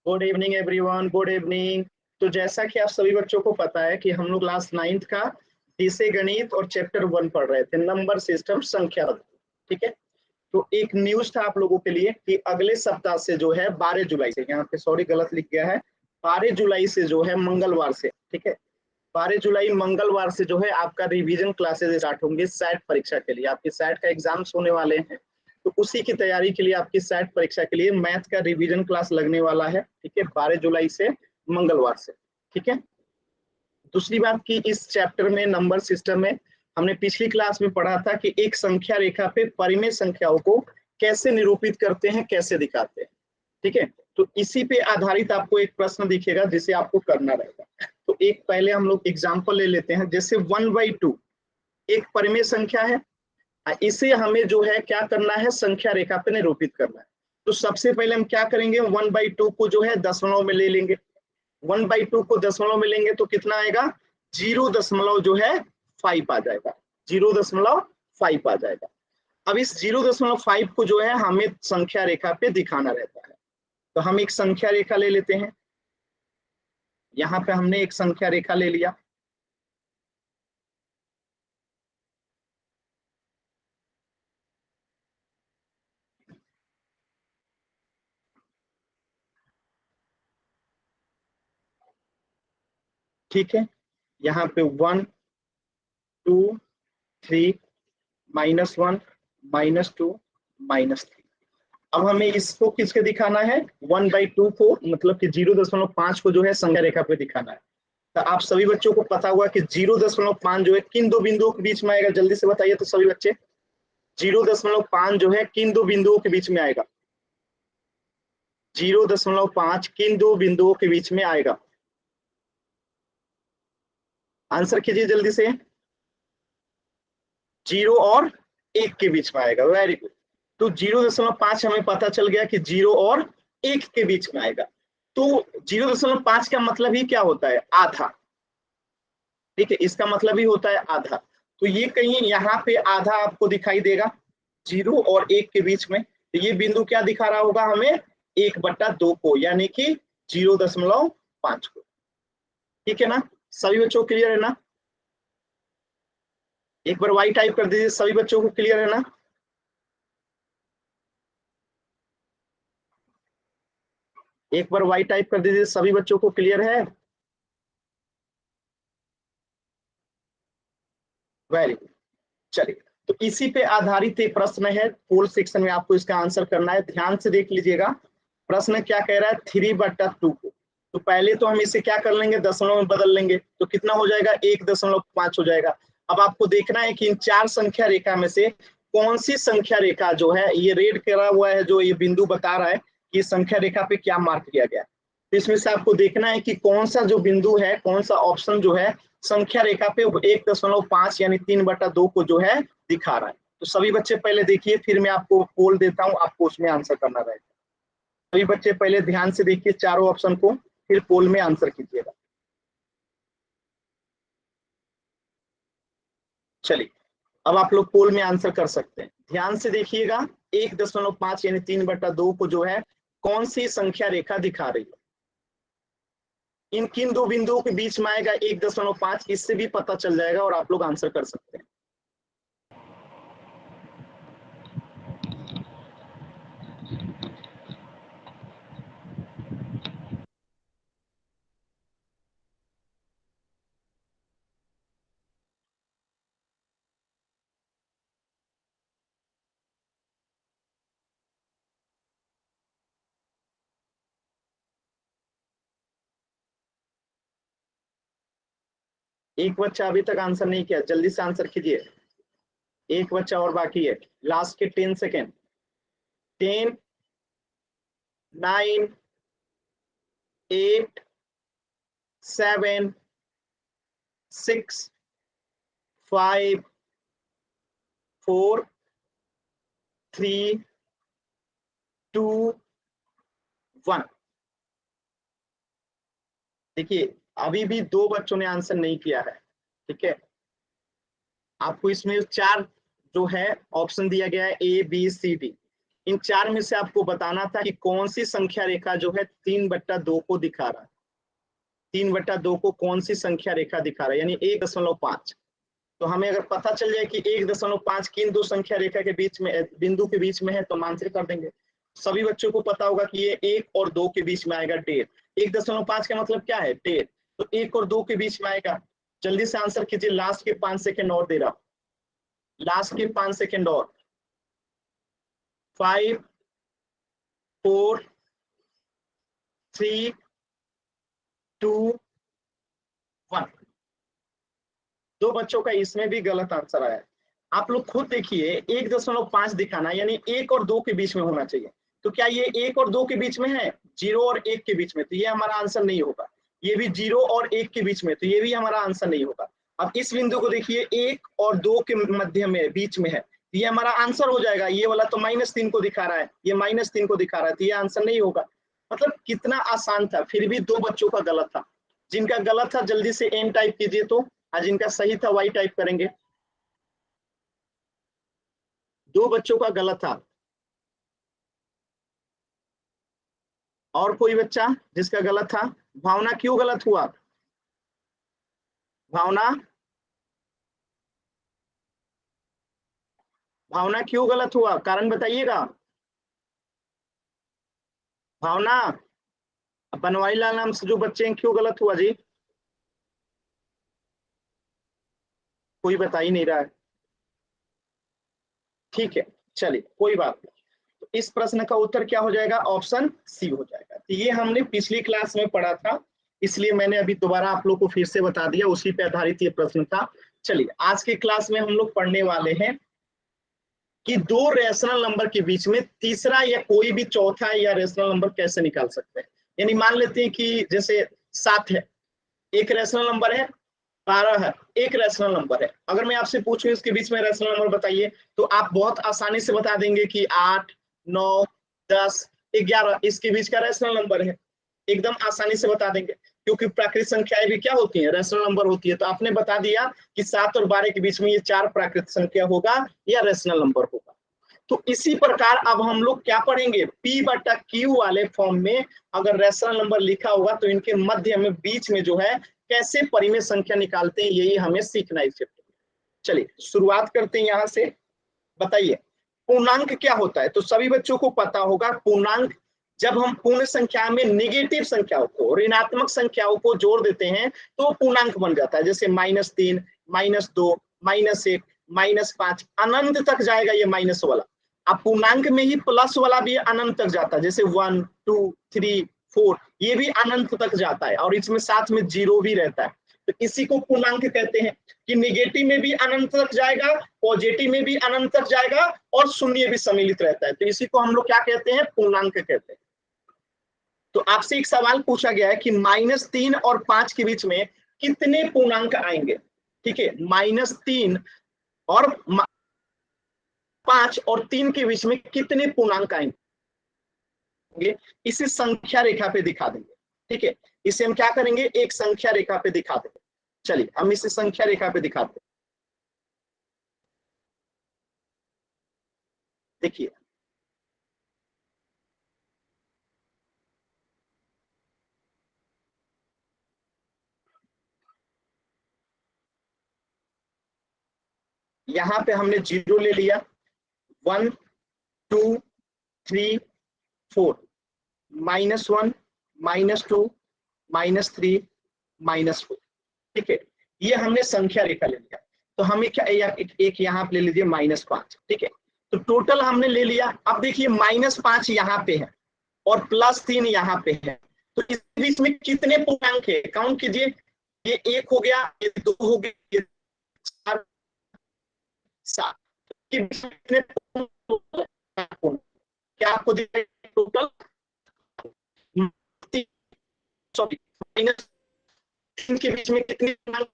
Good evening everyone, good evening. तो जैसा कि आप सभी बच्चों को पता है कि हम लोग क्लास 9th का दिशे गणित और चैप्टर 1 पढ़ रहे थे, नंबर सिस्टम, संख्या। ठीक है। तो एक न्यूज था आप लोगों के लिए कि अगले सप्ताह से जो है 12 जुलाई से, यहाँ पे सॉरी गलत लिख गया है, 12 जुलाई से जो है मंगलवार से, ठीक है, 12 जुलाई मंगलवार से जो है आपका रिवीजन क्लासेस स्टार्ट होंगे सैट परीक्षा के लिए। आपके सैट का एग्जाम्स होने वाले हैं, तो उसी की तैयारी के लिए आपकी सैट परीक्षा के लिए मैथ का रिवीजन क्लास लगने वाला है। ठीक है, 12 जुलाई से मंगलवार से। ठीक है। दूसरी बात की इस चैप्टर में, नंबर सिस्टम में, हमने पिछली क्लास में पढ़ा था कि एक संख्या रेखा पे परिमेय संख्याओं को कैसे निरूपित करते हैं, कैसे दिखाते हैं। ठीक है। तो इसी पे आधारित आपको एक प्रश्न दिखेगा जिसे आपको करना रहेगा। तो एक पहले हम लोग एग्जाम्पल ले लेते हैं। जैसे 1/2 एक परिमेय संख्या है, इसे हमें जो है क्या करना है, संख्या रेखा पे निरूपित करना है। तो सबसे पहले हम क्या करेंगे, 1/2 को जो है दशमलव में ले लेंगे। 1/2 को दशमलव में लेंगे तो कितना आएगा, 0.5 आ जाएगा। 0.5 आ जाएगा। अब इस 0.5 को जो है हमें संख्या रेखा पे दिखाना रहता है। तो हम एक संख्या रेखा ले लेते हैं। यहाँ पे हमने एक संख्या रेखा ले लिया। ठीक है। यहाँ पे 1 2 3 -1 -2 -3। अब हमें इसको किसके दिखाना है, 1/2 को, मतलब कि 0.5 को जो है संख्या रेखा पे दिखाना है। तो आप सभी बच्चों को पता हुआ कि 0.5 जो है किन दो बिंदुओं के बीच में आएगा, जल्दी से बताइए तो सभी बच्चे। 0.5 जो है किन दो बिंदुओं के बीच में आएगा, 0.5 किन दो बिंदुओं के बीच में आएगा, आंसर कीजिए जल्दी से। 0 और 1 के बीच में आएगा, वेरी गुड। तो 0.5 हमें पता चल गया कि 0 और 1 के बीच में आएगा। तो 0.5 का मतलब ही क्या होता है, आधा। ठीक है, इसका मतलब ही होता है आधा। तो ये कहीं यहाँ पे आधा आपको दिखाई देगा 0 और 1 के बीच में। तो ये बिंदु क्या दिखा रहा होगा हमें, 1/2 को, यानी कि 0.5 को। ठीक है ना, सभी बच्चों को क्लियर है ना। एक बार वाई टाइप कर दीजिए, सभी बच्चों को क्लियर है ना। एक बार वाई टाइप कर दीजिए, सभी बच्चों को क्लियर है। Very good. चलिए, तो इसी पे आधारित एक प्रश्न है, पोल सेक्शन में आपको इसका आंसर करना है। ध्यान से देख लीजिएगा, प्रश्न क्या कह रहा है, 3/2 को। तो पहले तो हम इसे क्या कर लेंगे, दशमलव में बदल लेंगे, तो कितना हो जाएगा, 1.5 हो जाएगा। अब आपको देखना है कि इन चार संख्या रेखा में से कौन सी संख्या रेखा जो है, ये रेड करा हुआ है जो ये बिंदु बता रहा है कि संख्या रेखा पे क्या मार्क किया गया है। तो इसमें से आपको देखना है कि कौन सा जो बिंदु है, कौन सा ऑप्शन जो है संख्या रेखा पे 1.5 यानी 3/2 को जो है दिखा रहा है। तो सभी बच्चे पहले देखिए, फिर मैं आपको पोल देता हूँ, आपको उसमें आंसर करना रहेगा। सभी बच्चे पहले ध्यान से देखिए चारों ऑप्शन को, फिर पोल में आंसर कीजिएगा। चलिए, अब आप लोग पोल में आंसर कर सकते हैं। ध्यान से देखिएगा, 1.5 यानी 3/2 को जो है कौन सी संख्या रेखा दिखा रही है, इन किन दो बिंदुओं के बीच में आएगा 1.5, इससे भी पता चल जाएगा और आप लोग आंसर कर सकते हैं। एक बच्चा अभी तक आंसर नहीं किया, जल्दी से आंसर कीजिए। एक बच्चा और बाकी है, लास्ट के 10 सेकेंड। 10 9 8 7 6 5 4 3 2 1। देखिए, अभी भी दो बच्चों ने आंसर नहीं किया है। ठीक है, आपको इसमें चार जो है ऑप्शन दिया गया है, A B C D। इन चार में से आपको बताना था कि कौन सी संख्या रेखा जो है 3/2 को दिखा रहा है। 3/2 को कौन सी संख्या रेखा दिखा रहा है, यानी 1.5। तो हमें अगर पता चल जाए कि 1.5 किन दो संख्या रेखा के बीच में, बिंदु के बीच में है, तो हम आंसर कर देंगे। सभी बच्चों को पता होगा कि ये 1 और 2 के बीच में आएगा 1.5। 1.5 का मतलब क्या है, 1.5। तो 1 और 2 के बीच में आएगा। जल्दी से आंसर कीजिए, लास्ट के 5 सेकेंड और दे रहा हूं, लास्ट के 5 सेकेंड और। 5 4 3 2 1। दो बच्चों का इसमें भी गलत आंसर आया। आप लोग खुद देखिए, 1.5 दिखाना, यानी 1 और 2 के बीच में होना चाहिए। तो क्या ये 1 और 2 के बीच में है? 0 और 1 के बीच में, तो ये हमारा आंसर नहीं होगा। ये भी 0 और 1 के बीच में, तो ये भी हमारा आंसर नहीं होगा। अब इस बिंदु को देखिए, 1 और 2 के मध्य में, बीच में है, तो ये हमारा आंसर हो जाएगा। ये वाला तो -3 को दिखा रहा है, ये -3 को दिखा रहा है, तो ये आंसर नहीं होगा। मतलब कितना आसान था, फिर भी दो बच्चों का गलत था। जिनका गलत था जल्दी से एन टाइप कीजिए, तो जिनका सही था वाई टाइप करेंगे। दो बच्चों का गलत था। और कोई बच्चा जिसका गलत था? भावना क्यों गलत हुआ? भावना, भावना क्यों गलत हुआ, कारण बताइएगा। भावना, बनवारी लाल नाम से जो बच्चे हैं, क्यों गलत हुआ जी? कोई बता ही नहीं रहा है। ठीक है, चलिए कोई बात नहीं। तो इस प्रश्न का उत्तर क्या हो जाएगा? ऑप्शन सी हो जाएगा। तो ये हमने पिछली क्लास में पढ़ा था, इसलिए मैंने अभी दोबारा आप लोग को फिर से बता दिया, उसी पे आधारित ये प्रश्न था। चलिए आज की क्लास में हम लोग पढ़ने वाले हैं कि दो रेशनल नंबर के बीच में तीसरा या कोई भी चौथा या रेशनल नंबर कैसे निकाल सकते हैं। यानी मान लेते हैं कि जैसे 7 है, एक रेशनल नंबर है, 12 है, एक रेशनल नंबर है। अगर मैं आपसे पूछूं इसके बीच में रेशनल नंबर बताइए, तो आप बहुत आसानी से बता देंगे कि 8 9 10 11 इसके बीच का रेशनल नंबर है। एकदम आसानी से बता देंगे, क्योंकि प्राकृतिक संख्याएं भी क्या होती हैं, रेशनल नंबर होती है। तो आपने बता दिया कि 7 और 12 के बीच में ये 4 प्राकृतिक संख्या होगा या रेशनल नंबर होगा। तो इसी प्रकार अब हम लोग क्या पढ़ेंगे, P/Q वाले फॉर्म में अगर रेशनल नंबर लिखा होगा तो इनके मध्य में, बीच में जो है, कैसे परिमेय संख्या निकालते हैं, यही हमें सीखना है इस चैप्टर में। चलिए शुरुआत करते हैं यहाँ से। बताइए पूर्णांक क्या होता है? तो सभी बच्चों को पता होगा पूर्णांक, जब हम पूर्ण संख्या में निगेटिव संख्याओं को, ऋणात्मक संख्याओं को जोड़ देते हैं तो पूर्णांक बन जाता है। जैसे -3 -2 -1 -5 अनंत तक जाएगा ये माइनस वाला। अब पूर्णांक में ही प्लस वाला भी अनंत तक जाता है, जैसे 1 2 3 4 ये भी अनंत तक जाता है, और इसमें साथ में जीरो भी रहता है। तो इसी को पूर्णांक कहते हैं कि निगेटिव में भी अनंत तक जाएगा, पॉजिटिव में भी अनंत तक जाएगा, और शून्य भी सम्मिलित रहता है। तो इसी को हम लोग क्या कहते हैं, पूर्णांक कहते हैं। तो आपसे एक सवाल पूछा गया है कि -3 और 5 के बीच में कितने पूर्णांक आएंगे। ठीक है, -3 और 5 और 3 के बीच में कितने पूर्णांक आएंगे, इसे संख्या रेखा पे दिखा देंगे। ठीक है, इसे हम क्या करेंगे, एक संख्या रेखा पे दिखा देंगे। चलिए हम इसे संख्या रेखा पे दिखाते हैं। देखिए यहाँ पे हमने 0 ले लिया, 1 2 3 4, -1 -2 -3 -4। ठीक है, ये हमने संख्या रेखा ले लिया। तो हमें क्या, एक यहाँ पे ले लीजिए -5। ठीक है, तो टोटल हमने ले लिया। अब देखिए -5 यहाँ पे है और +3 यहाँ पे है, तो इस बीच में कितने पूर्णांक है, काउंट कीजिए। ये 1 हो गया, ये 2 हो गया, ये 4 7 के बीच में कितने पूर्णांक? क्या आपको दिख रहा है टोटल? सॉरी, -3 के बीच में कितने पूर्णांक?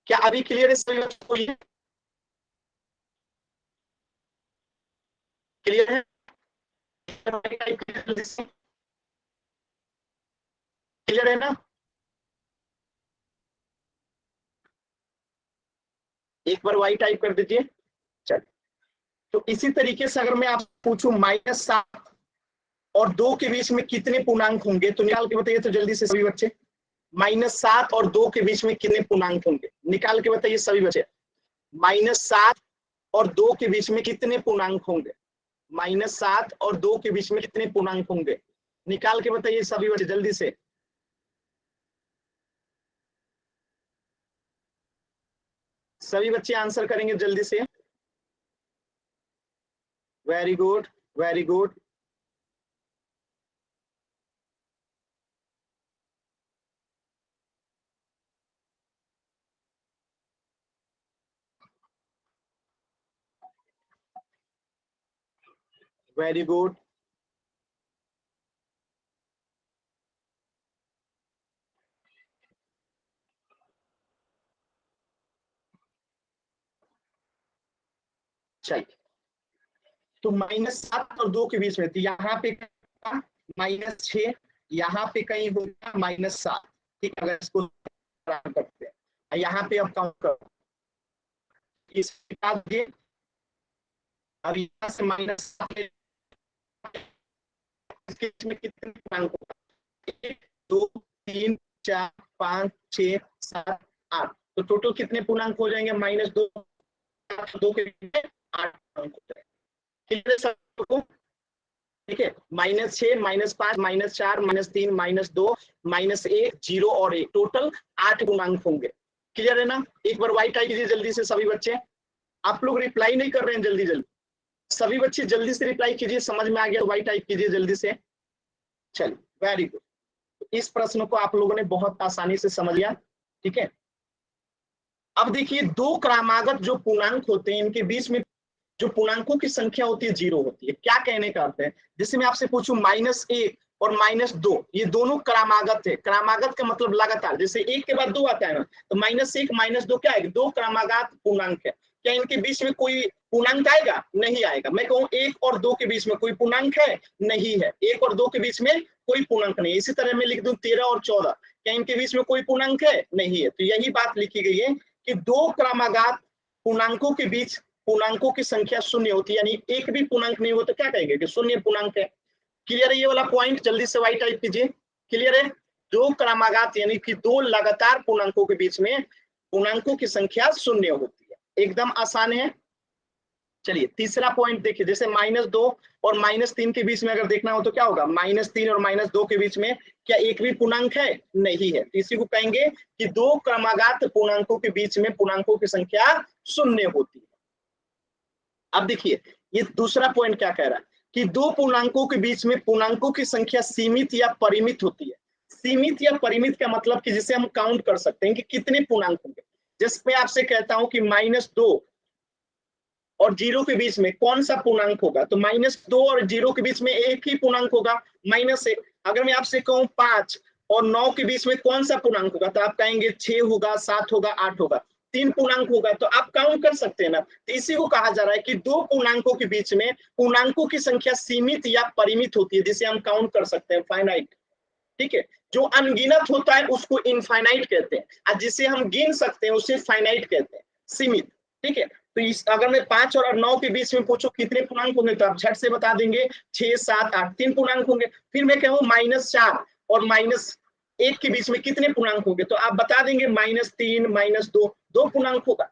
क्या अभी क्लियर है सभी बच्चों को? ये क्लियर है? क्लियर है ना? एक बार y टाइप कर दीजिए। चलिए, तो इसी तरीके से अगर मैं आपसे पूछूं -7 और 2 के बीच में कितने पूर्णांक होंगे, तो निकाल के बताइए तो जल्दी से सभी बच्चे। -7 और 2 के बीच में कितने पूर्णांक होंगे, निकाल के बताइए सभी बच्चे। -7 और 2 के बीच में कितने पूर्णांक होंगे, -7 और 2 के बीच में कितने पूर्णांक होंगे, निकाल के बताइए सभी बच्चे जल्दी से। सभी बच्चे आंसर करेंगे जल्दी से। Very good, very good. Very good. चलिए, तो -7 और 2 के बीच में, तो यहाँ पे -6, यहाँ पे कहीं होगा -7। ठीक है, अगर इसको करते हैं यहाँ पे, अब काउंट करो इसके बाद ये, अब यहाँ से -7 इसके बीच में कितने पूर्णांक होगा, 1 2 3 4 5 6 7 8, तो टोटल कितने पूर्णांक हो जाएंगे, -2, 2 के बीच में 8 पूर्णांक हो जाएंगे। ठीक है सबको, ठीक है, -6 -5 -4 -3 -2 -1 0 और 1, टोटल 8 पूर्णांक होंगे। क्लियर है ना। एक बार वाई टाइप कीजिए जल्दी से सभी बच्चे। आप लोग रिप्लाई नहीं कर रहे हैं, जल्दी जल्दी सभी बच्चे जल्दी से रिप्लाई कीजिए, समझ में आ गया वाई टाइप कीजिए जल्दी से। चलिए, वेरी गुड। इस प्रश्न को आप लोगों ने बहुत आसानी से समझ लिया। ठीक है, अब देखिए दो क्रमागत जो पूर्णांक होते हैं इनके बीच में जो पूर्णांकों की संख्या होती है 0 होती है। क्या कहने का अर्थ है, जैसे मैं आपसे पूछूं -1 और -2, ये दोनों क्रमागत है। क्रमागत का मतलब लगातार, जैसे 1 के बाद 2 आता है ना, तो -1 -2 क्या है, दो क्रमागत पूर्णांक है। क्या इनके बीच में कोई पूर्णांक आएगा, नहीं आएगा। मैं कहूँ 1 और 2 के बीच में कोई पूर्णांक है, नहीं है। 1 और 2 के बीच में कोई पूर्णांक नहीं। इसी तरह मैं लिख दूं 13 और 14, क्या इनके बीच में कोई पूर्णांक है, नहीं है। तो यही बात लिखी गई है कि दो क्रमागत पूर्णांकों के बीच पूर्णांकों की संख्या शून्य होती है, यानी एक भी पूर्णांक नहीं हो तो क्या कहेंगे कि शून्य पूर्णांक है। क्लियर है ये वाला पॉइंट, जल्दी से वाई टाइप कीजिए। क्लियर है, दो क्रमागत यानी कि दो लगातार पूर्णांकों के बीच में पूर्णांकों की संख्या शून्य होती है, एकदम आसान है। चलिए तीसरा पॉइंट देखिए, जैसे -2 और -3 के बीच में अगर देखना हो तो क्या होगा, -3 और -2 के बीच में क्या एक भी पूर्णांक है, नहीं है। इसी को कहेंगे कि दो क्रमागत पूर्णांकों के बीच में पूर्णांकों की संख्या शून्य होती है। अब देखिए ये दूसरा पॉइंट क्या कह रहा है कि दो पूर्णांकों के बीच में पूर्णांकों की संख्या सीमित या परिमित होती है। सीमित या परिमित का मतलब कि जिसे हम काउंट कर सकते हैं कि कितने पूर्णांक होंगे। जैसे मैं आपसे कहता हूं कि -2 और 0 के बीच में कौन सा पूर्णांक होगा, तो -2 और 0 के बीच में एक ही पूर्णांक होगा, -1। अगर मैं आपसे कहूं 5 और 9 के बीच में कौन सा पूर्णांक होगा, तो आप कहेंगे 6 होगा, 7 होगा, 8 होगा। 3 पूर्णांक होगा, तो आप काउंट कर सकते हैं ना। तो इसी को कहा जा रहा है कि दो पूर्णांकों के बीच में पूर्णांकों की संख्या सीमित या परिमित होती है, जिसे हम काउंट कर सकते हैं, फाइनाइट। ठीक है, जो अनगिनत होता है उसको इनफाइनाइट कहते हैं, और जिसे हम गिन सकते हैं उसे फाइनाइट कहते हैं, सीमित। ठीक है, तो इस अगर मैं 5 और 9 के बीच में पूछूं कितने पूर्णांक होंगे, तो आप झट से बता देंगे 6 7 8, 3 पूर्णांक होंगे। फिर मैं कहूं -4 और -1 के बीच में कितने पूर्णांक होंगे, तो आप बता देंगे -3 -2, 2 पूर्णांक होगा।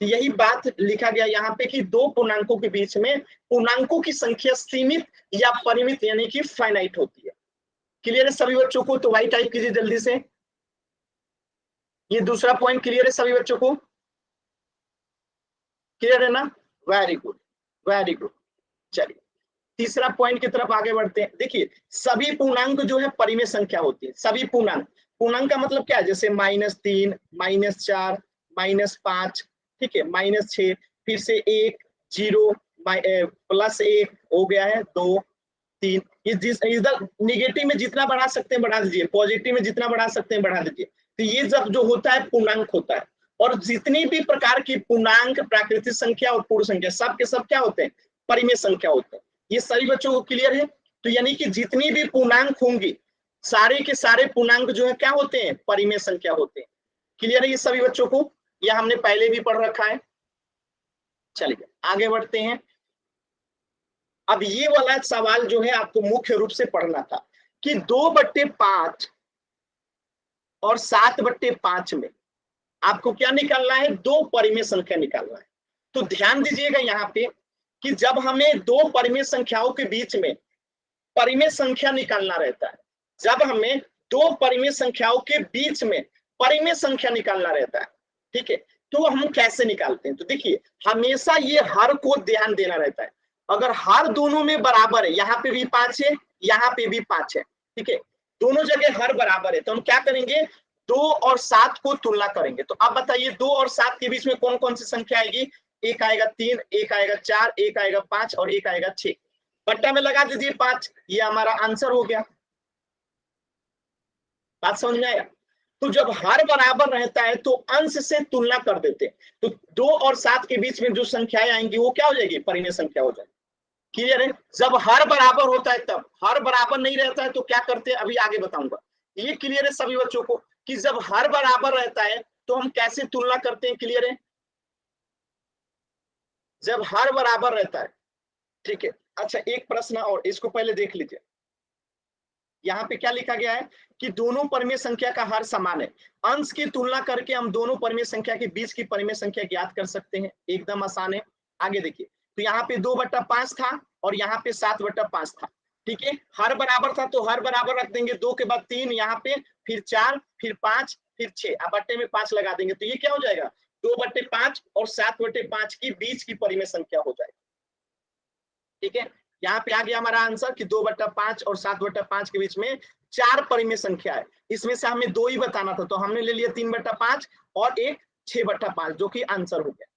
तो यही बात लिखा गया यहाँ पे कि दो पूर्णांकों के बीच में पूर्णांकों की संख्या सीमित या परिमित यानी कि फाइनाइट होती है। क्लियर है सभी बच्चों को, तो वाई टाइप कीजिए जल्दी से। ये दूसरा पॉइंट क्लियर है सभी बच्चों को, क्लियर है ना। Very good, very good. चलिए तीसरा पॉइंट की तरफ आगे बढ़ते हैं। देखिए सभी पूर्णांक जो है परिमेय संख्या होती है, सभी पूर्णांक। पूर्णांक का मतलब क्या है, जैसे -3 -4 -5, ठीक है, -6, फिर से 1 0 +1 हो गया है 2 3। ये जिस इधर निगेटिव में जितना बढ़ा सकते हैं बढ़ा दीजिए, पॉजिटिव में जितना बढ़ा सकते हैं बढ़ा दीजिए। तो ये जब जो होता है पूर्णांक होता है। और जितनी भी प्रकार की पूर्णांक, प्राकृतिक संख्या और पूर्ण संख्या, सब के सब क्या होते हैं, परिमेय संख्या होते हैं। ये सभी बच्चों को क्लियर है। तो यानी कि जितनी भी पूर्णांक होंगी सारे के सारे पूर्णांक जो है क्या होते हैं, परिमेय संख्या होते हैं। क्लियर है ये सभी बच्चों को। ये हमने पहले भी पढ़ रखा है। चलिए आगे बढ़ते हैं। अब ये वाला सवाल जो है आपको मुख्य रूप से पढ़ना था कि 2/5 और 7/5 में आपको क्या निकालना है, दो परिमेय संख्या निकालना है। तो ध्यान दीजिएगा यहाँ पे कि जब हमें दो परिमेय संख्याओं के बीच में परिमेय संख्या निकालना रहता है, जब हमें दो परिमेय संख्याओं के बीच में परिमेय संख्या निकालना रहता है, ठीक है, तो हम कैसे निकालते हैं। तो देखिए हमेशा ये हर को ध्यान देना रहता है। अगर हर दोनों में बराबर है, यहाँ पे भी 5 है, यहाँ पे भी 5 है, ठीक है, दोनों जगह हर बराबर है, तो हम क्या करेंगे, 2 और 7 को तुलना करेंगे। तो अब बताइए 2 और 7 के बीच में कौन कौन सी संख्या आएगी, एक आएगा 3, एक आएगा 4, एक आएगा 5 और एक आएगा 6। बट्टा में लगा दीजिए 5, ये हमारा आंसर हो गया। बात समझ में आया। तो जब हर बराबर रहता है तो अंश से तुलना कर देते हैं, तो 2 और 7 के बीच में जो संख्याएं आएंगी वो क्या हो जाएगी, परिमेय संख्या हो जाएगी। क्लियर है। जब हर बराबर होता है तब, हर बराबर नहीं रहता है तो क्या करते हैं अभी आगे बताऊंगा। ये क्लियर है सभी बच्चों को कि जब हर बराबर रहता है तो हम कैसे तुलना करते हैं, क्लियर है, जब हर बराबर रहता है, ठीक है। अच्छा एक प्रश्न और, इसको पहले देख लीजिए। यहाँ पे क्या लिखा गया है कि दोनों परिमेय संख्या का हर समान है, अंश की तुलना करके हम दोनों परिमेय संख्या के बीच की परिमेय संख्या ज्ञात कर सकते हैं, एकदम आसान है। आगे देखिए, तो यहाँ पे 2/5 था और यहाँ पे 7/5 था, ठीक है, हर बराबर था तो हर बराबर रख देंगे, 2 के बाद 3 यहाँ पे, फिर 4, फिर 5, फिर 6, अब बट्टे में 5 लगा देंगे, तो ये क्या हो जाएगा, 2/5 और 7/5 की बीच की परिमेय संख्या हो जाएगी, ठीक है। यहाँ पे आ गया हमारा आंसर कि 2/5 और 7/5 के बीच में 4 परिमेय संख्या है, इसमें से हमें 2 ही बताना था, तो हमने ले लिया 3/5 और एक 6/5, जो कि आंसर हो गया,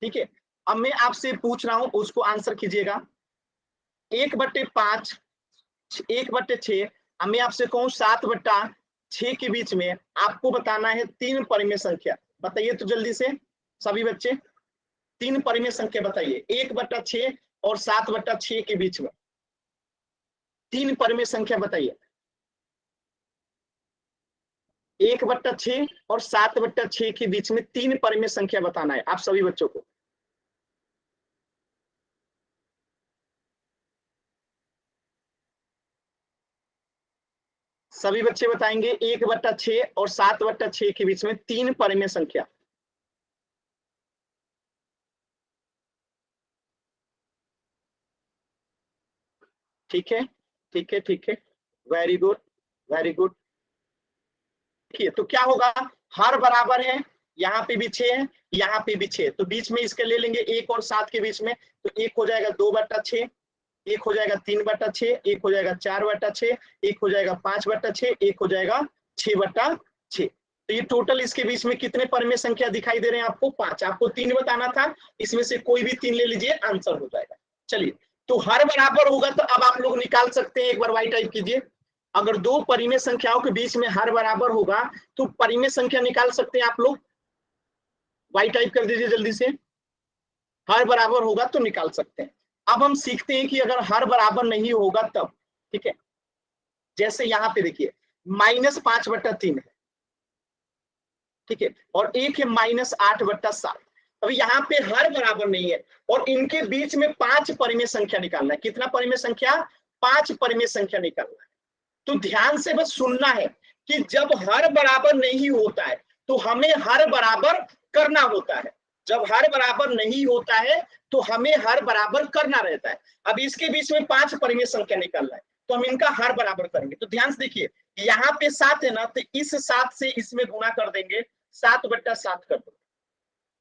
ठीक है। अब मैं आपसे पूछ रहा हूं, उसको आंसर कीजिएगा। 1/5, 1/6, अब मैं आपसे कहूं 7/6 के बीच में आपको बताना है 3 परिमेय संख्या, बताइए तो जल्दी से सभी बच्चे, 3 परिमेय संख्या बताइए, 1/6 और 7/6 के बीच में 3 परिमेय संख्या बताइए। 1/6 और 7/6 के बीच में 3 परिमेय संख्या बताना है आप सभी बच्चों को। सभी बच्चे बताएंगे 1/6 और 7/6 के बीच में 3 परिमेय संख्या। ठीक है, ठीक है, ठीक है, वेरी गुड, वेरी गुड। देखिए तो क्या होगा, हर बराबर है, यहाँ पे भी 6 है, यहाँ पे भी 6, तो बीच में इसके ले लेंगे 1 और 7 के बीच में, तो 1 हो जाएगा 2/6, 1 हो जाएगा 3/6, 1 हो जाएगा 4/6, 1 हो जाएगा 5/6, 1 हो जाएगा 6/6। तो ये टोटल इसके बीच में कितने परिमेय संख्या दिखाई दे रहे हैं आपको, 5। आपको 3 बताना था, इसमें से कोई भी 3 ले लीजिए, आंसर हो जाएगा। चलिए, तो हर बराबर होगा तो अब आप लोग निकाल सकते हैं, एक बार वाई टाइप कीजिए। अगर दो परिमेय संख्याओं के बीच में हर बराबर होगा तो परिमेय संख्या निकाल सकते हैं आप लोग, वाई टाइप कर दीजिए जल्दी से, हर बराबर होगा तो निकाल सकते हैं। अब हम सीखते हैं कि अगर हर बराबर नहीं होगा तब, ठीक है। जैसे यहाँ पे देखिए -5/3 है, ठीक है, और एक है -8/7। अभी यहाँ पे हर बराबर नहीं है और इनके बीच में 5 परिमेय संख्या निकालना है। कितना परिमेय संख्या, 5 परिमेय संख्या निकालना है। तो ध्यान से बस सुनना है कि जब हर बराबर नहीं होता है तो हमें हर बराबर करना होता है, जब हर बराबर नहीं होता है तो हमें हर बराबर करना रहता है। अब इसके बीच में 5 परिमेय संख्या निकालना है तो हम इनका हर बराबर करेंगे। तो ध्यान से देखिए, यहाँ पे 7 है ना, तो इस 7 से इसमें गुणा कर देंगे, 7/7 कर दो,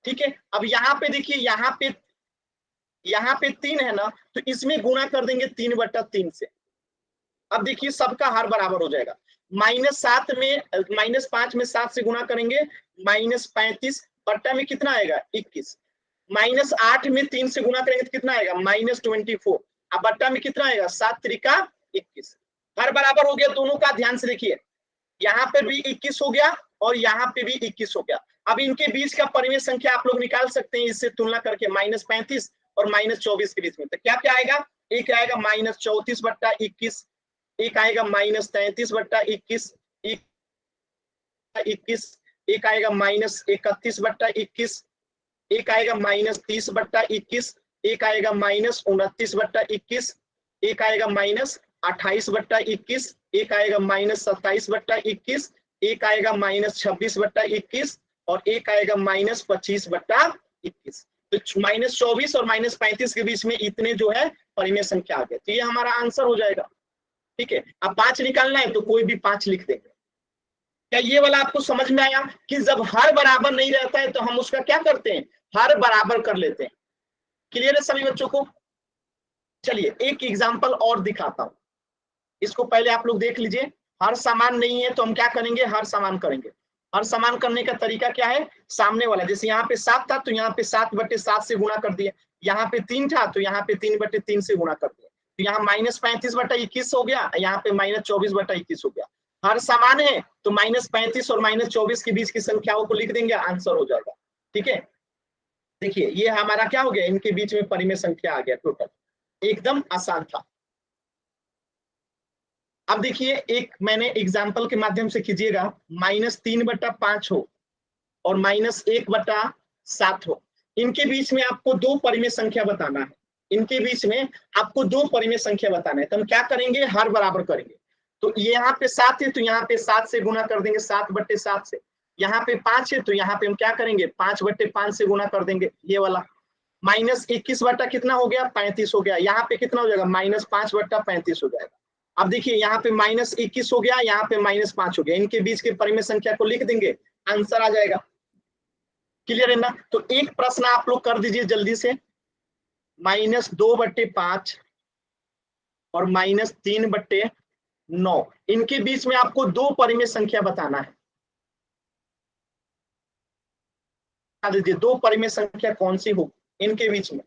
ठीक है। अब यहाँ पे देखिए, यहाँ पे 3 है ना, तो इसमें गुणा कर देंगे 3/3 से। अब देखिए सबका हर बराबर हो जाएगा, -7 में -5 में 7 से गुणा करेंगे, -35, बट्टा में कितना आएगा 21, -8 में 3 से गुणा करेंगे तो कितना आएगा -24, अब बट्टा में कितना आएगा 7×3=21। हर बराबर हो गया दोनों का, ध्यान से देखिए, यहाँ पे भी 21 हो गया और यहाँ पे भी 21 हो गया। अब इनके बीच का परिमेय संख्या आप लोग निकाल सकते हैं इससे तुलना करके, -35 और -24 के बीच में, तो क्या क्या आएगा, एक आएगा -34/21, एक आएगा -33/21, 21, एक आएगा -31/21, एक आएगा -30/21, एक आएगा -29/21, एक आएगा -28/21, एक आएगा -27/21, एक आएगा -26/21 और एक आएगा -25/21। तो -24 और -35 के बीच में इतने जो है परिमेय संख्या आ गए, तो ये हमारा आंसर हो जाएगा। ठीक है, अब 5 निकालना है तो कोई भी 5 लिख देंगे। क्या ये वाला आपको समझ में आया कि जब हर बराबर नहीं रहता है तो हम उसका क्या करते हैं, हर बराबर कर लेते हैं। क्लियर है सभी बच्चों को? चलिए एक एग्जांपल और दिखाता हूं, इसको पहले आप लोग देख लीजिए। हर समान नहीं है तो हम क्या करेंगे, हर समान करेंगे। हर समान करने का तरीका क्या है, सामने वाला, जैसे यहाँ पे 7 था तो यहाँ पे 7/7 से गुणा कर दिया, यहाँ पे 3 था तो यहाँ पे 3/3 से गुणा कर दिया, तो यहाँ -35/21 हो गया, यहाँ पे -24/21 हो गया। हर समान है तो -35 और -24 के बीच की संख्याओं को लिख देंगे, आंसर हो जाएगा। ठीक है, देखिए ये हमारा क्या हो गया, इनके बीच में परिमेय संख्या आ गया टोटल, एकदम आसान था। अब देखिए एक मैंने एग्जाम्पल के माध्यम से कीजिएगा, -3/5 हो और -1/7 हो, इनके बीच में आपको दो परिमेय संख्या बताना है, इनके बीच में आपको दो परिमेय संख्या बताना है, तो हम क्या करेंगे, हर बराबर करेंगे। तो यहाँ पे 7 है तो यहाँ पे 7 से गुणा कर देंगे, 7/7 से। यहाँ पे 5 है तो यहाँ पे हम क्या करेंगे, 5/5 से गुणा कर देंगे, ये वाला। -21 बटा कितना हो गया, 35 हो गया, यहाँ पे कितना हो जाएगा, -5/35 हो जाएगा। अब देखिए यहाँ पे -21 हो गया, यहाँ पे -5 हो गया, इनके बीच के परिमेय संख्या को लिख देंगे, आंसर आ जाएगा। क्लियर है ना? तो एक प्रश्न आप लोग कर दीजिए जल्दी से, -2/5 और -3/9, इनके बीच में आपको दो परिमेय संख्या बताना है। दीजिए दो परिमेय संख्या कौन सी हो इनके बीच में,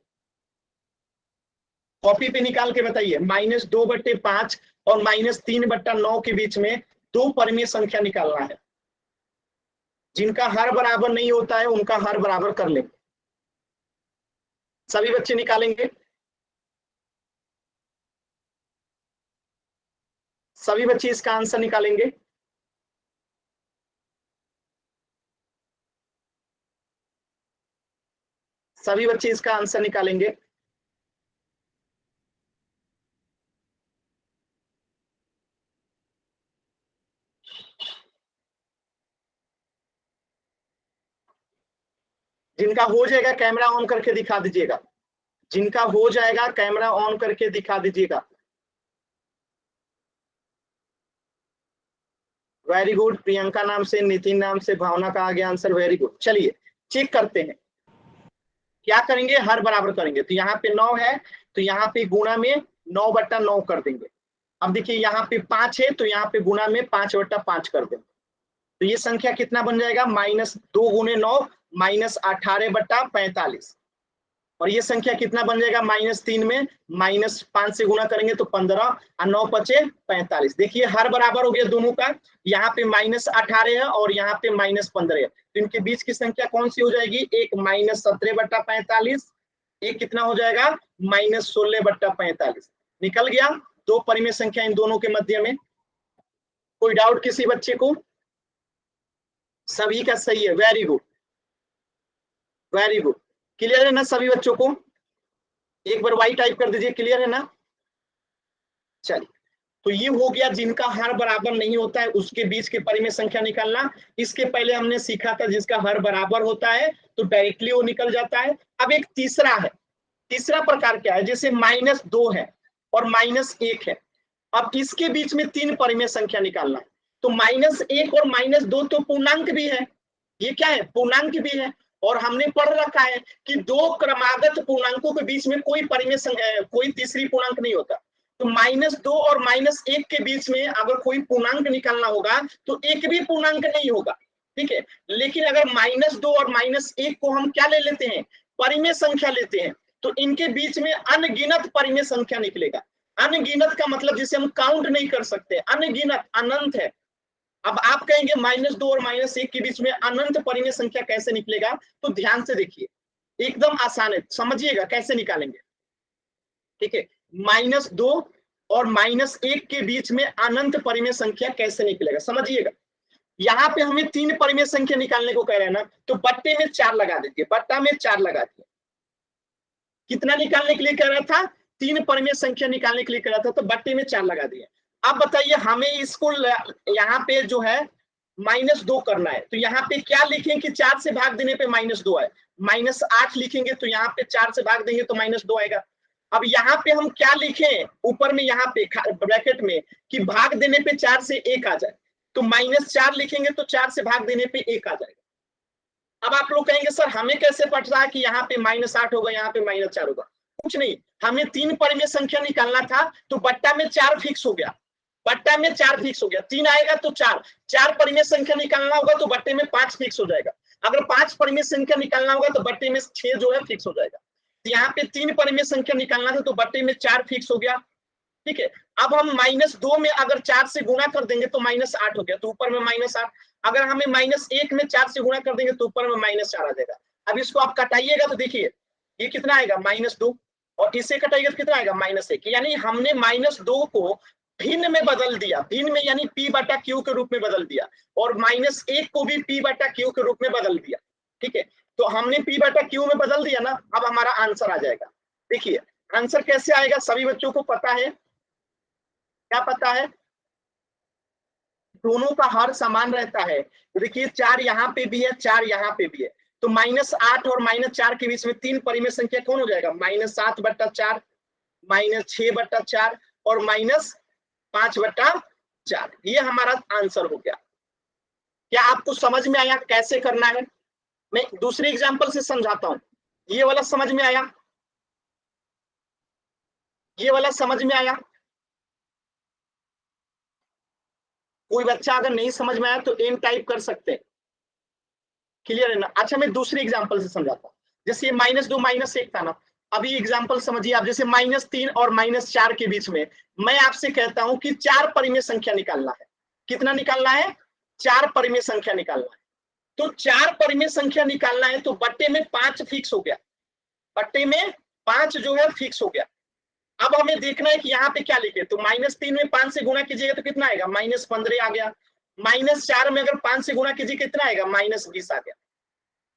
कॉपी पे निकाल के बताइए। -2/5 और -3/9 के बीच में दो परिमेय संख्या निकालना है, जिनका हर बराबर नहीं होता है उनका हर बराबर कर लेंगे। सभी बच्चे निकालेंगे, सभी बच्चे इसका आंसर निकालेंगे। सभी बच्चे इसका आंसर निकालेंगे। जिनका हो जाएगा कैमरा ऑन करके दिखा दीजिएगा, जिनका हो जाएगा कैमरा ऑन करके दिखा दीजिएगा। वेरी गुड, प्रियंका नाम से, नितिन नाम से, भावना का आ गया आंसर, वेरी गुड। चलिए चेक करते हैं, क्या करेंगे, हर बराबर करेंगे। तो यहाँ पे 9 है तो यहाँ पे गुणा में 9/9 कर देंगे। अब देखिए यहाँ पे 5 है तो यहाँ पे गुणा में 5/5 कर देंगे, तो ये संख्या कितना बन जाएगा, -2 × 9 -18/45, और ये संख्या कितना बन जाएगा, -3 में -5 से गुणा करेंगे तो 15 और 9 × 5 = 45। देखिए हर बराबर हो गया दोनों का, यहाँ पे -18 है और यहाँ पे -15 है, तो इनके बीच की संख्या कौन सी हो जाएगी, एक -17/45, एक कितना हो जाएगा, -16/45। निकल गया दो परिमेय संख्या इन दोनों के मध्य में। कोई डाउट किसी बच्चे को? सभी का सही है, very good very good. Clear है ना सभी बच्चों को? एक बार वाई टाइप कर दीजिए, क्लियर है ना? चलिए, तो ये हो गया जिनका हर बराबर नहीं होता है उसके बीच के परिमेय संख्या निकालना। इसके पहले हमने सीखा था जिसका हर बराबर होता है तो डायरेक्टली वो निकल जाता है। अब एक तीसरा है, तीसरा प्रकार क्या है, जैसे -2 है और -1 है, अब इसके बीच में तीन परिमेय संख्या निकालना है। तो -1 और -2 तो पूर्णांक भी है, ये क्या है, पूर्णांक भी है, और हमने पढ़ रखा है कि दो क्रमागत पूर्णांकों के बीच में कोई परिमेय संख्या, कोई तीसरी पूर्णांक नहीं होता। तो -2 और -1 के बीच में अगर कोई पूर्णांक निकालना होगा तो एक भी पूर्णांक नहीं होगा, ठीक है। लेकिन अगर -2 और -1 को हम क्या ले लेते हैं, परिमेय संख्या लेते हैं, तो इनके बीच में अनगिनत परिमेय संख्या निकलेगा। अनगिनत का मतलब जिसे हम काउंट नहीं कर सकते, अनगिनत, अनंत है। अब आप कहेंगे -2 और -1 के बीच में अनंत परिमेय संख्या कैसे निकलेगा, तो ध्यान से देखिए, एकदम आसान है, समझिएगा कैसे निकालेंगे। ठीक है, -2 और -1 के बीच में अनंत परिमेय संख्या कैसे निकलेगा, समझिएगा। यहाँ पे हमें 3 परिमेय संख्या निकालने को कह रहे हैं ना, तो बट्टे में 4 लगा दीजिए, बट्टा में 4 लगा दिए। कितना निकालने के लिए कह रहा था? 3 परिमेय संख्या निकालने के लिए कह रहा था, तो बट्टे में 4 लगा दिए। अब बताइए हमें इसको यहाँ पे जो है -2 करना है, तो यहाँ पे क्या लिखें कि 4 से भाग देने पे -2 आए? -8 लिखेंगे, तो यहाँ पे 4 से भाग देंगे तो -2 आएगा। अब यहाँ पे हम क्या लिखें ऊपर में, यहाँ पे ब्रैकेट में, कि भाग देने पे 4 से 1 आ जाए, तो -4 लिखेंगे तो 4 से भाग देने पे 1 आ जाएगा। अब आप लोग कहेंगे सर हमें कैसे पता रहा कि यहाँ पे -8 होगा, यहाँ पे -4 होगा? कुछ नहीं, हमें 3 परिमेय संख्या निकालना था, तो बट्टा में 4 फिक्स हो गया, बट्टा में 4 फिक्स हो गया, 3 आएगा तो 4 परिमेय संख्या निकालना होगा तो बट्टे में 5 फिक्स हो जाएगा। अगर 5 परिमेय संख्या निकालना होगा तो बट्टे में 6 जो है फिक्स हो जाएगा। तो यहाँ पे 3 परिमेय संख्या निकालना था तो बट्टे में 4 फिक्स हो गया, ठीक है। अब हम -2 में अगर 4 से गुणा कर देंगे तो -8 हो गया, तो ऊपर में -8। अगर हमें -1 में 4 से गुणा कर देंगे तो ऊपर में -4 आ जाएगा। अब इसको आप कटाइएगा तो देखिए ये कितना आएगा, -2, और इससे कटाइएगा तो कितना आएगा, -1। यानी हमने -2 को भिन्न में बदल दिया, भिन्न में यानी p/q के रूप में बदल दिया, और -1 को भी p/q के रूप में बदल दिया, ठीक है। तो हमने p/q में बदल दिया ना, अब हमारा आंसर आ जाएगा। देखिए आंसर कैसे आएगा, सभी बच्चों को पता है, क्या पता है? दोनों का हर समान रहता है। तो देखिए 4 यहाँ पे भी है, 4 यहाँ पे भी है, तो -8 और -4 के बीच में 3 परिमेय संख्या कौन हो जाएगा, -7/4, -6/4 और -5/4। ये हमारा आंसर हो गया। क्या आपको समझ में आया कैसे करना है? मैं दूसरे एग्जाम्पल से समझाता हूं। ये वाला समझ में आया? ये वाला समझ में आया? कोई बच्चा अगर नहीं समझ में आया तो एम टाइप कर सकते हैं। क्लियर है ना? अच्छा मैं दूसरे एग्जांपल से समझाता हूँ। जैसे -2 -1 था ना, अभी एग्जांपल समझिए आप, जैसे -3 और -4 के बीच में मैं आपसे कहता हूं कि 4 परिमेय संख्या निकालना है। कितना निकालना है? 4 परिमेय संख्या निकालना है। तो 4 परिमेय संख्या निकालना है तो बट्टे में 5 फिक्स हो गया, बट्टे में 5 जो है फिक्स हो गया। अब हमें देखना है कि यहाँ पे क्या लिखे, तो -3 में 5 से गुणा कीजिएगा तो कितना आएगा, -15 आ गया। -4 में अगर 5 से गुणा कीजिए कितना आएगा, -20 आ गया।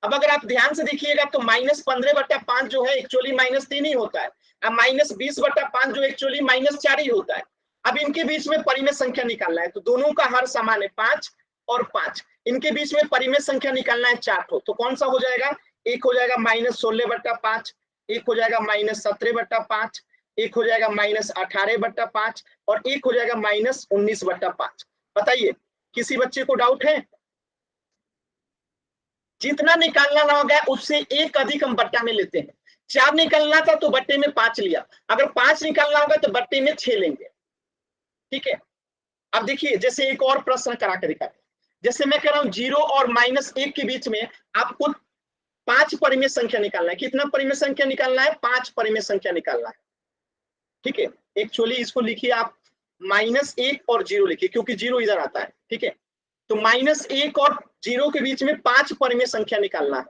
अब अगर आप ध्यान से देखिएगा तो -15/5 जो है एक्चुअली -3 ही होता है, अब -20/5 जो एक्चुअली -4 ही होता है। अब इनके बीच में परिमेय संख्या निकालना है, तो दोनों का हर समान है 5 और 5, इनके बीच में परिमेय संख्या निकालना है 4 ठो, तो कौन सा हो जाएगा, एक हो जाएगा -16/5, एक हो जाएगा -17/5, एक हो जाएगा -18/5 और एक हो जाएगा -19/5। बताइए किसी बच्चे को डाउट है? जितना निकालना ना होगा उससे एक अधिक हम बट्टा में लेते हैं। 4 निकालना था तो बट्टे में 5 लिया, अगर 5 निकालना होगा तो बट्टे में 6 लेंगे, ठीक है। अब देखिए जैसे एक और प्रश्न करा के दिखाते हैं। जैसे मैं कह रहा हूं 0 और -1 के बीच में आपको 5 परिमेय संख्या निकालना है। कितना परिमेय संख्या निकालना है? 5 परिमेय संख्या निकालना है, ठीक है। एक्चुअली इसको लिखिए आप -1 और 0 लिखिए, क्योंकि 0 इधर आता है, ठीक है। तो -1 और 0 के बीच में 5 परिमेय संख्या निकालना है।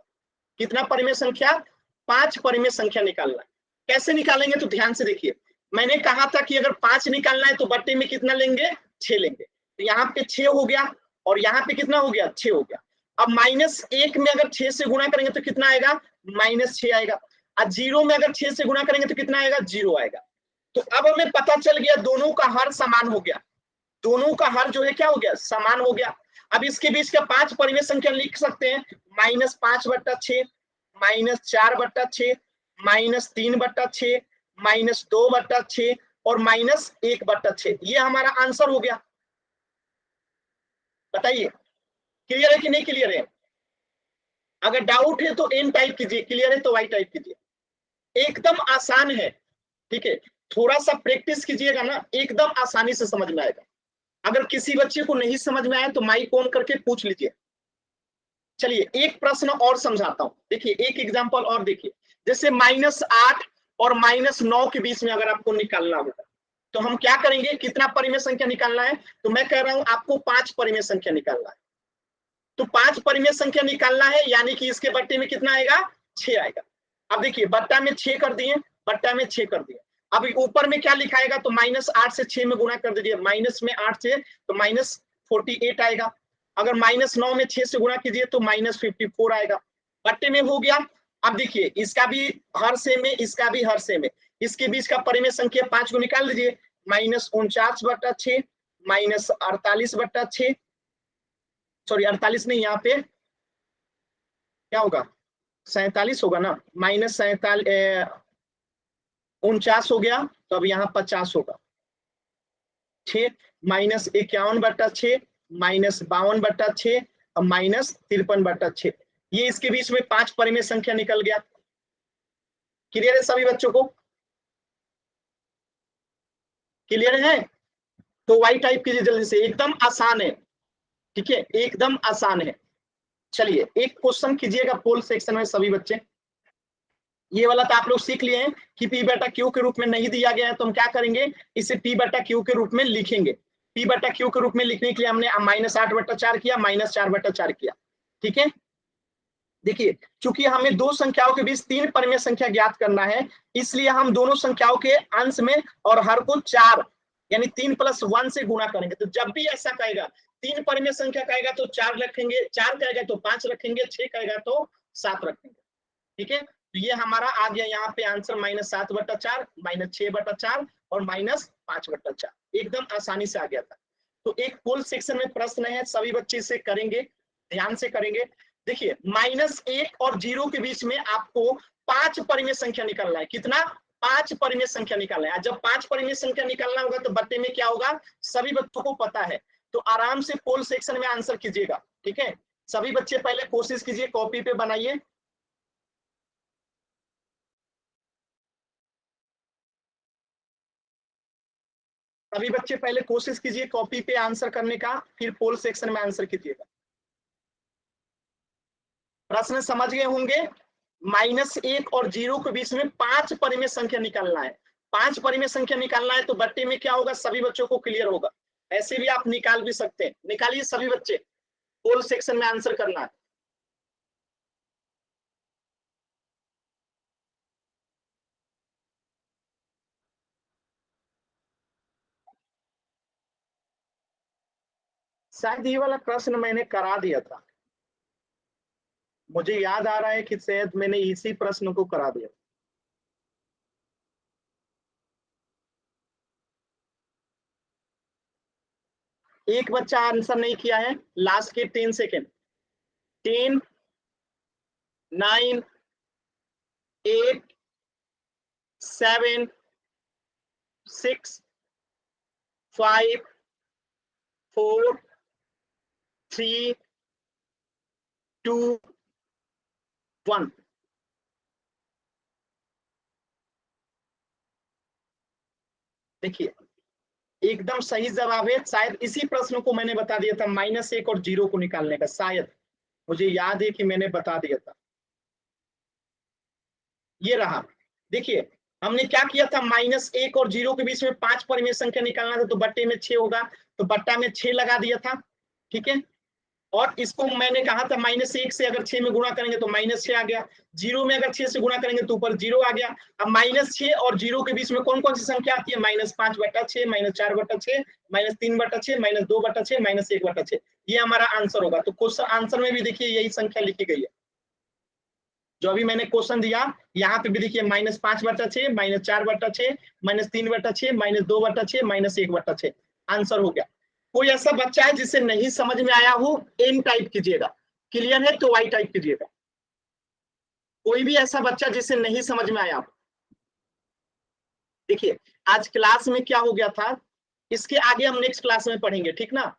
कितना परिमेय संख्या? 5 परिमेय संख्या निकालना है। कैसे निकालेंगे तो ध्यान से देखिए, मैंने कहा था कि अगर 5 निकालना है तो बट्टे में कितना लेंगे, 6 लेंगे, तो यहाँ पे 6 हो गया और यहाँ पे कितना हो गया, 6 हो गया। अब -1 में अगर 6 से गुणा करेंगे तो कितना आएगा, -6 आएगा। और 0 में अगर 6 से गुणा करेंगे तो कितना आएगा, 0 आएगा। तो अब हमें पता चल गया दोनों का हर समान हो गया, दोनों का हर जो है क्या हो गया, समान हो गया। अब इसके बीच का 5 परिमेय संख्या लिख सकते हैं, -5/6, -4/6, -3/6, -2/6 और -1/6। ये हमारा आंसर हो गया। बताइए क्लियर है कि नहीं क्लियर है? अगर डाउट है तो एन टाइप कीजिए, क्लियर है तो वाई टाइप कीजिए। एकदम आसान है, ठीक है। थोड़ा सा प्रैक्टिस कीजिएगा ना, एकदम आसानी से समझ में आएगा। अगर किसी बच्चे को नहीं समझ में आया तो माइक ऑन करके पूछ लीजिए। चलिए एक प्रश्न और समझाता हूं, देखिए एक एग्जांपल और देखिए। जैसे -8 और -9 के बीच में अगर आपको निकालना होगा तो हम क्या करेंगे, कितना परिमेय संख्या निकालना है, तो मैं कह रहा हूं आपको 5 परिमेय संख्या निकालना है। तो 5 परिमेय संख्या निकालना है, यानी कि इसके बट्टे में कितना आएगा, 6 आएगा। अब देखिए बट्टा में 6 कर दिए, बट्टा में 6 कर दिए। अब ऊपर में क्या लिखाएगा, तो -8 से 6 में गुणा कर दीजिए, माइनस में 8 से तो -48 आएगा। अगर -9 में 6 से गुणा कीजिए तो -54 आएगा, बट्टे में हो गया। अब देखिए इसका भी हर सेम है, इसका भी हर सेम है, इसके बीच का परिमेय संख्या 5 को निकाल दीजिए, -49/6 -48/6, सॉरी 48 नहीं, यहाँ पे क्या होगा 47 होगा ना, -49 हो गया, तो अब यहाँ 50 होगा, 6 -51/6 -52/6 और -53/6, ये इसके बीच में 5 परिमेय संख्या निकल गया। क्लियर है सभी बच्चों को? क्लियर है? तो वाई टाइप कीजिए जल्दी से, एकदम आसान है, ठीक है, एकदम आसान है। चलिए एक क्वेश्चन कीजिएगा पोल सेक्शन में सभी बच्चे। ये वाला तो आप लोग सीख लिए हैं कि पी बटा क्यू के रूप में नहीं दिया गया है, तो हम क्या करेंगे, इसे पी बटा क्यू के रूप में लिखेंगे। पी बटा क्यू के रूप में लिखने के लिए हमने -8/4 किया, -4/4 किया, ठीक है। देखिए चूंकि हमें दो संख्याओं के बीच 3 परिमेय संख्या ज्ञात करना है, इसलिए हम दोनों संख्याओं के अंश में और हर को 4 यानी 3 + 1 से गुणा करेंगे। तो जब भी ऐसा कहेगा 3 परिमेय संख्या कहेगा तो 4 रखेंगे, 4 कहेगा तो 5 रखेंगे, 6 कहेगा तो 7 रखेंगे, ठीक है। तो ये हमारा आ गया यहाँ पे आंसर -7/4 -6/4 और -5/4, एकदम आसानी से आ गया था। तो एक पोल सेक्शन में प्रश्न है, सभी बच्चे इसे करेंगे, ध्यान से करेंगे। देखिए -1 और 0 के बीच में आपको 5 परिमेय संख्या निकालना है। कितना? 5 परिमेय संख्या निकालना है। जब 5 परिमेय संख्या निकालना होगा तो बट्टे में क्या होगा, सभी बच्चों को पता है, तो आराम से पोल सेक्शन में आंसर कीजिएगा, ठीक है। सभी बच्चे पहले कोशिश कीजिए, कॉपी पे बनाइए। सभी बच्चे पहले कोशिश कीजिए कॉपी पे आंसर करने का, फिर पोल सेक्शन में आंसर कीजिएगा। प्रश्न समझ गए होंगे। -1 और 0 के बीच में 5 परिमेय संख्या निकालना है। 5 परिमेय संख्या निकालना है तो बट्टे में क्या होगा, सभी बच्चों को क्लियर होगा। ऐसे भी आप निकाल भी सकते हैं, निकालिए सभी बच्चे, पोल सेक्शन में आंसर करना है। शायद ये वाला प्रश्न मैंने करा दिया था, मुझे याद आ रहा है कि शायद मैंने इसी प्रश्न को करा दिया। एक बच्चा आंसर नहीं किया है, लास्ट के 10 सेकेंड। 10 9 8 7 6 5 4 3 2 1। देखिए एकदम सही जवाब है, शायद इसी प्रश्न को मैंने बता दिया था, -1 और 0 को निकालने का, शायद मुझे याद है कि मैंने बता दिया था। ये रहा, देखिए हमने क्या किया था, -1 और 0 के बीच में 5 परिमेय संख्या निकालना था, तो बट्टे में 6 होगा, तो बट्टा में 6 लगा दिया था, ठीक है। और इसको मैंने कहा था -1 से अगर 6 में गुणा करेंगे तो -6 आ गया, 0 में अगर 6 से गुणा करेंगे तो ऊपर 0 आ गया। अब -6 और 0 के बीच में कौन कौन सी संख्या आती है, -5/6 -4/6 -3/6 -2/6 -1/6, ये हमारा आंसर होगा। तो क्वेश्चन आंसर में भी देखिए यही संख्या लिखी गई है, जो अभी मैंने क्वेश्चन दिया, यहाँ पे भी देखिए -5/6 -4/6 -3/6 -2/6 -1/6, आंसर हो गया। कोई ऐसा बच्चा है जिसे नहीं समझ में आया हो, एन टाइप कीजिएगा, क्लियर है तो वाई टाइप कीजिएगा। कोई भी ऐसा बच्चा जिसे नहीं समझ में आया, देखिए आज क्लास में क्या हो गया था, इसके आगे हम नेक्स्ट क्लास में पढ़ेंगे, ठीक ना।